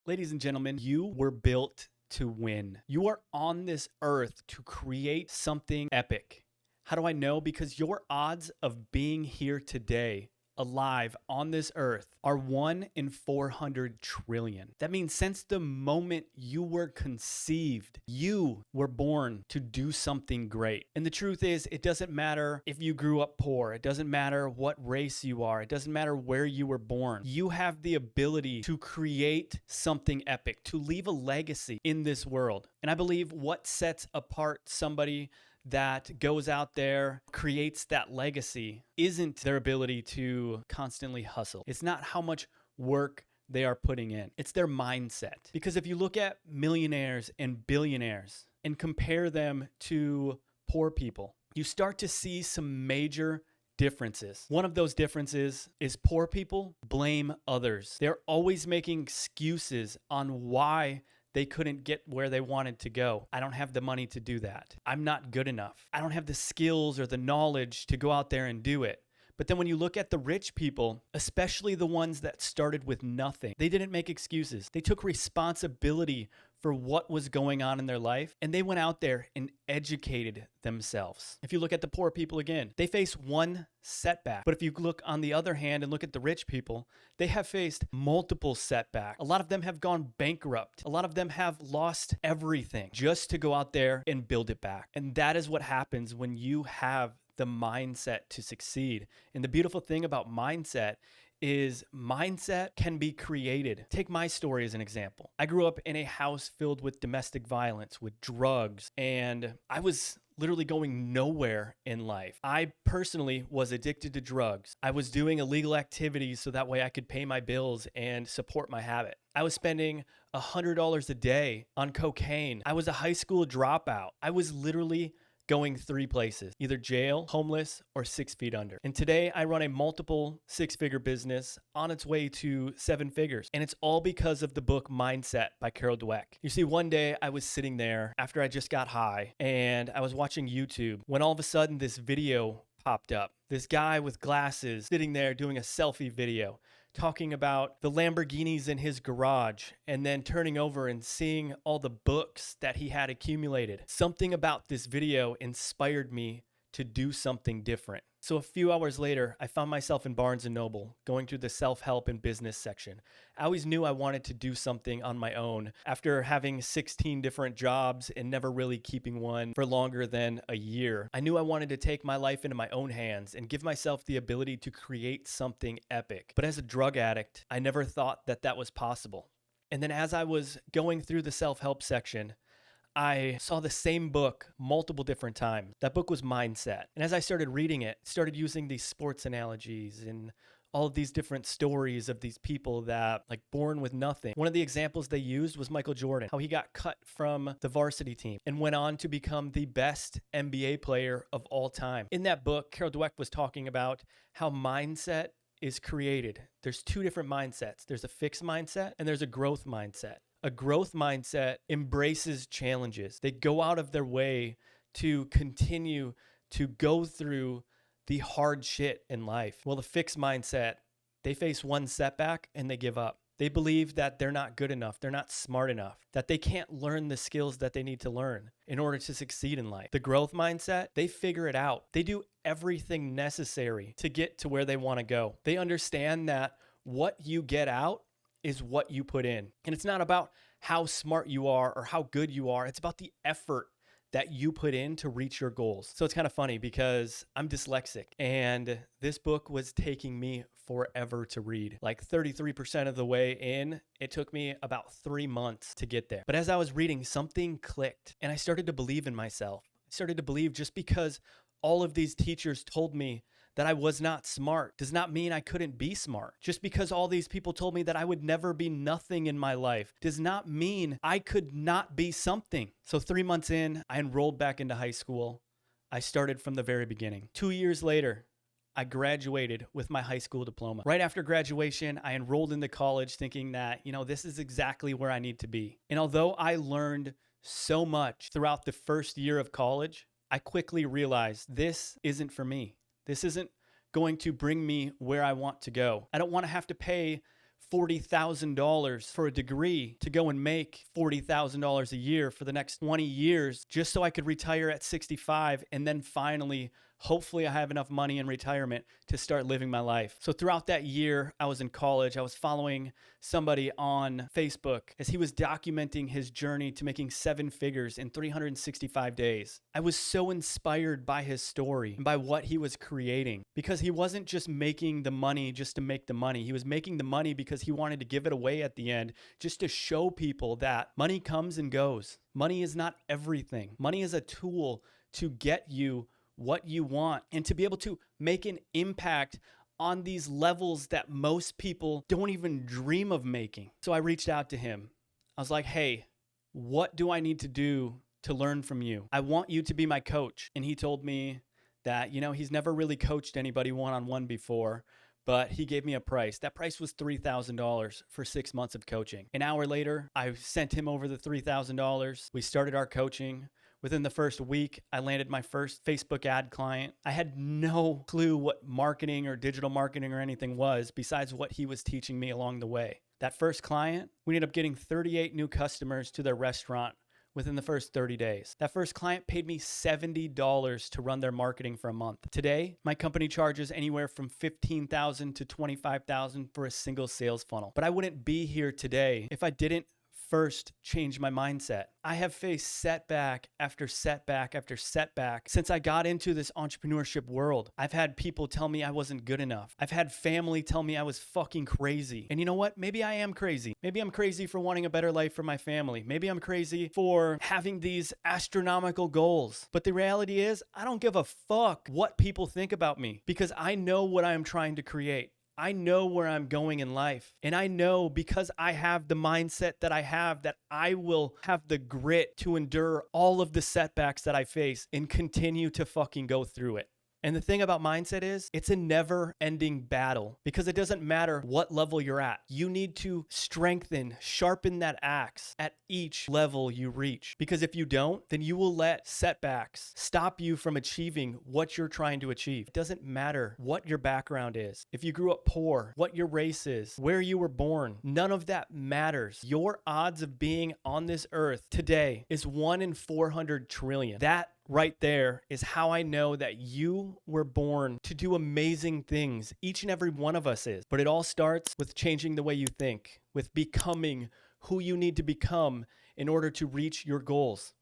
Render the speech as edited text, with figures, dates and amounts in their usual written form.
Ladies and gentlemen, you were built to win. You are on this earth to create something epic. How do I know? Because your odds of being here today, alive on this earth, are 1 in 400 trillion. That means since the moment you were conceived, you were born to do something great. And the truth is, it doesn't matter if you grew up poor. It doesn't matter what race you are. It doesn't matter where you were born. You have the ability to create something epic, to leave a legacy in this world. And I believe what sets apart somebody that goes out there, creates that legacy, isn't their ability to constantly hustle. It's not how much work they are putting in. It's their mindset. Because if you look at millionaires and billionaires and compare them to poor people, you start to see some major differences. One of those differences is poor people blame others. They're always making excuses on why they couldn't get where they wanted to go. I don't have the money to do that. I'm not good enough. I don't have the skills or the knowledge to go out there and do it. But then when you look at the rich people, especially the ones that started with nothing, they didn't make excuses. They took responsibility for what was going on in their life, and they went out there and educated themselves. If you look at the poor people again, they face one setback. But if you look on the other hand and look at the rich people, they have faced multiple setbacks. A lot of them have gone bankrupt. A lot of them have lost everything just to go out there and build it back. And that is what happens when you have the mindset to succeed. And the beautiful thing about mindset is mindset can be created. Take my story as an example. I grew up in a house filled with domestic violence, with drugs, and I was literally going nowhere in life. I personally was addicted to drugs. I was doing illegal activities so that way I could pay my bills and support my habit. I was spending $100 a day on cocaine. I was a high school dropout. I was literally going 3 places, either jail, homeless, or 6 feet under. And today I run a multiple 6-figure business on its way to 7 figures. And it's all because of the book Mindset by Carol Dweck. You see, one day I was sitting there after I just got high and I was watching YouTube when all of a sudden this video popped up. This guy with glasses sitting there doing a selfie video, talking about the Lamborghinis in his garage, and then turning over and seeing all the books that he had accumulated. Something about this video inspired me to do something different. So a few hours later, I found myself in Barnes & Noble, going through the self-help and business section. I always knew I wanted to do something on my own after having 16 different jobs and never really keeping one for longer than a year. I knew I wanted to take my life into my own hands and give myself the ability to create something epic. But as a drug addict, I never thought that that was possible. And then as I was going through the self-help section, I saw the same book multiple different times. That book was Mindset. And as I started reading it, started using these sports analogies and all of these different stories of these people that like born with nothing. One of the examples they used was Michael Jordan, how he got cut from the varsity team and went on to become the best NBA player of all time. In that book, Carol Dweck was talking about how mindset is created. There's 2 different mindsets. There's a fixed mindset and there's a growth mindset. A growth mindset embraces challenges. They go out of their way to continue to go through the hard shit in life. Well, the fixed mindset, they face one setback and they give up. They believe that they're not good enough, they're not smart enough, that they can't learn the skills that they need to learn in order to succeed in life. The growth mindset, they figure it out. They do everything necessary to get to where they want to go. They understand that what you get out is what you put in. And it's not about how smart you are or how good you are. It's about the effort that you put in to reach your goals. So it's kind of funny because I'm dyslexic and this book was taking me forever to read. Like 33% of the way in, it took me about 3 months to get there. But as I was reading, something clicked and I started to believe in myself. I started to believe just because all of these teachers told me that I was not smart does not mean I couldn't be smart. Just because all these people told me that I would never be nothing in my life does not mean I could not be something. So 3 months in, I enrolled back into high school. I started from the very beginning. 2 years later, I graduated with my high school diploma. Right after graduation, I enrolled into college thinking that, this is exactly where I need to be. And although I learned so much throughout the first year of college, I quickly realized this isn't for me. This isn't going to bring me where I want to go. I don't want to have to pay $40,000 for a degree to go and make $40,000 a year for the next 20 years just so I could retire at 65 and then finally, hopefully I have enough money in retirement to start living my life. So throughout that year, I was in college. I was following somebody on Facebook as he was documenting his journey to making 7 figures in 365 days. I was so inspired by his story and by what he was creating because he wasn't just making the money just to make the money. He was making the money because he wanted to give it away at the end just to show people that money comes and goes. Money is not everything. Money is a tool to get you what you want and to be able to make an impact on these levels that most people don't even dream of making. So I reached out to him. I was like, hey, what do I need to do to learn from you? I want you to be my coach. And he told me that, he's never really coached anybody one-on-one before, but he gave me a price. That price was $3,000 for 6 months of coaching. An hour later, I sent him over the $3,000. We started our coaching. Within the first week, I landed my first Facebook ad client. I had no clue what marketing or digital marketing or anything was besides what he was teaching me along the way. That first client, we ended up getting 38 new customers to their restaurant within the first 30 days. That first client paid me $70 to run their marketing for a month. Today, my company charges anywhere from $15,000 to $25,000 for a single sales funnel. But I wouldn't be here today if I didn't first change my mindset. I have faced setback after setback after setback since I got into this entrepreneurship world. I've had people tell me I wasn't good enough. I've had family tell me I was fucking crazy. And you know what? Maybe I am crazy. Maybe I'm crazy for wanting a better life for my family. Maybe I'm crazy for having these astronomical goals. But the reality is, I don't give a fuck what people think about me because I know what I am trying to create. I know where I'm going in life. And I know because I have the mindset that I have that I will have the grit to endure all of the setbacks that I face and continue to fucking go through it. And the thing about mindset is it's a never-ending battle because it doesn't matter what level you're at. You need to sharpen that axe at each level you reach. Because if you don't, then you will let setbacks stop you from achieving what you're trying to achieve. It doesn't matter what your background is. If you grew up poor, what your race is, where you were born, none of that matters. Your odds of being on this earth today is 1 in 400 trillion. That right there is how I know that you were born to do amazing things. Each and every one of us is. But it all starts with changing the way you think, with becoming who you need to become in order to reach your goals.